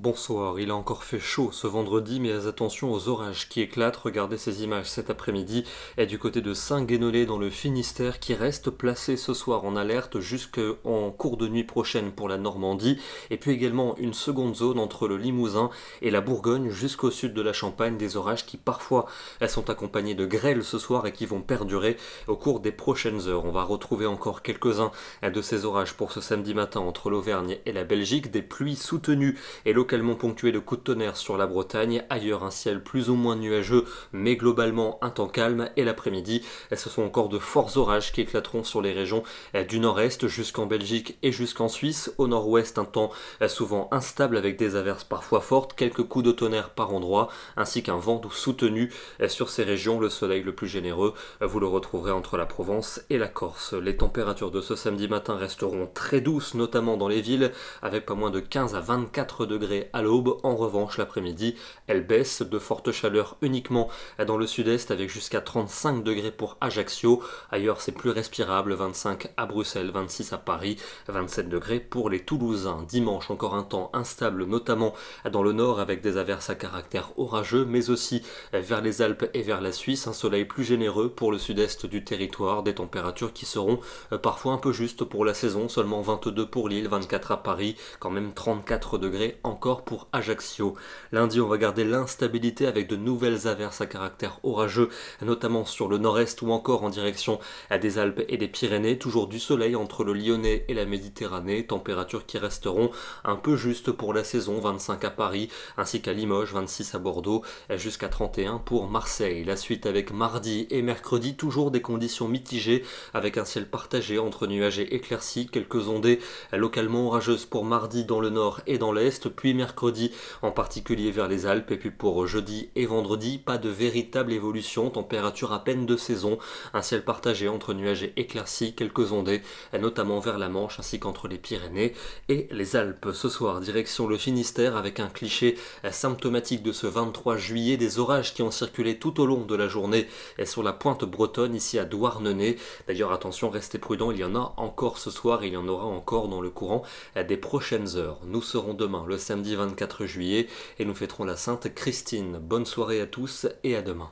bonsoir. Il a encore fait chaud ce vendredi, mais attention aux orages qui éclatent. Regardez ces images cet après-midi. Et du côté de Saint-Guénolé dans le Finistère qui reste placé ce soir en alerte jusqu'en cours de nuit prochaine pour la Normandie. Et puis également une seconde zone entre le Limousin et la Bourgogne jusqu'au sud de la Champagne. Des orages qui parfois sont accompagnés de grêles ce soir et qui vont perdurer au cours des prochaines heures. On va retrouver encore quelques-uns de ces orages pour ce samedi matin entre l'Auvergne et la Belgique. Des pluies soutenues et localement ponctuées de coups de tonnerre sur la Bretagne. Ailleurs, un ciel plus ou moins nuageux, mais globalement un temps calme. Et l'après-midi, ce sont encore de forts orages qui éclateront sur les régions du nord-est jusqu'en Belgique et jusqu'en Suisse. Au nord-ouest, un temps souvent instable avec des averses parfois fortes, quelques coups de tonnerre par endroit, ainsi qu'un vent soutenu sur ces régions. Le soleil le plus généreux, vous le retrouverez entre la Provence et la Corse. Les températures de ce samedi matin resteront très douces, notamment dans les villes, avec pas moins de 15 à 24 degrés à l'aube. En revanche, l'après-midi, elle baisse, de forte chaleur uniquement dans le sud-est, avec jusqu'à 35 degrés pour Ajaccio. Ailleurs, c'est plus respirable, 25 à Bruxelles, 26 à Paris, 27 degrés pour les Toulousains. Dimanche, encore un temps instable, notamment dans le nord, avec des averses à caractère orageux, mais aussi vers les Alpes et vers la Suisse. Un soleil plus généreux pour le sud-est du territoire, des températures qui seront parfois un peu justes pour la saison, seulement 22 pour Lille, 24 à Paris, quand même 34 degrés encore pour Ajaccio. Lundi, on va garder l'instabilité avec de nouvelles averses à caractère orageux, notamment sur le nord-est ou encore en direction des Alpes et des Pyrénées. Toujours du soleil entre le Lyonnais et la Méditerranée, températures qui resteront un peu justes pour la saison, 25 à Paris, ainsi qu'à Limoges, 26 à Bordeaux, jusqu'à 31 pour Marseille. La suite avec mardi et mercredi, toujours des conditions mitigées, avec un ciel partagé entre nuages et éclaircies, quelques ondées localement orageuses pour mardi dans le nord et dans l'est, puis mercredi en particulier vers les Alpes, et puis pour jeudi et vendredi, pas de véritable évolution, température à peine de saison, un ciel partagé entre nuages et éclaircies, quelques ondées, notamment vers la Manche ainsi qu'entre les Pyrénées et les Alpes. Ce soir, direction le Finistère avec un cliché symptomatique de ce 23 juillet, des orages qui ont circulé tout au long de la journée et sur la pointe bretonne, ici à Douarnenez. D'ailleurs, attention, restez prudents, il y en a encore ce soir et il y en aura encore dans le courant des prochaines heures. Nous serons demain, le samedi 24 juillet, et nous fêterons la Sainte Christine. Bonne soirée à tous et à demain.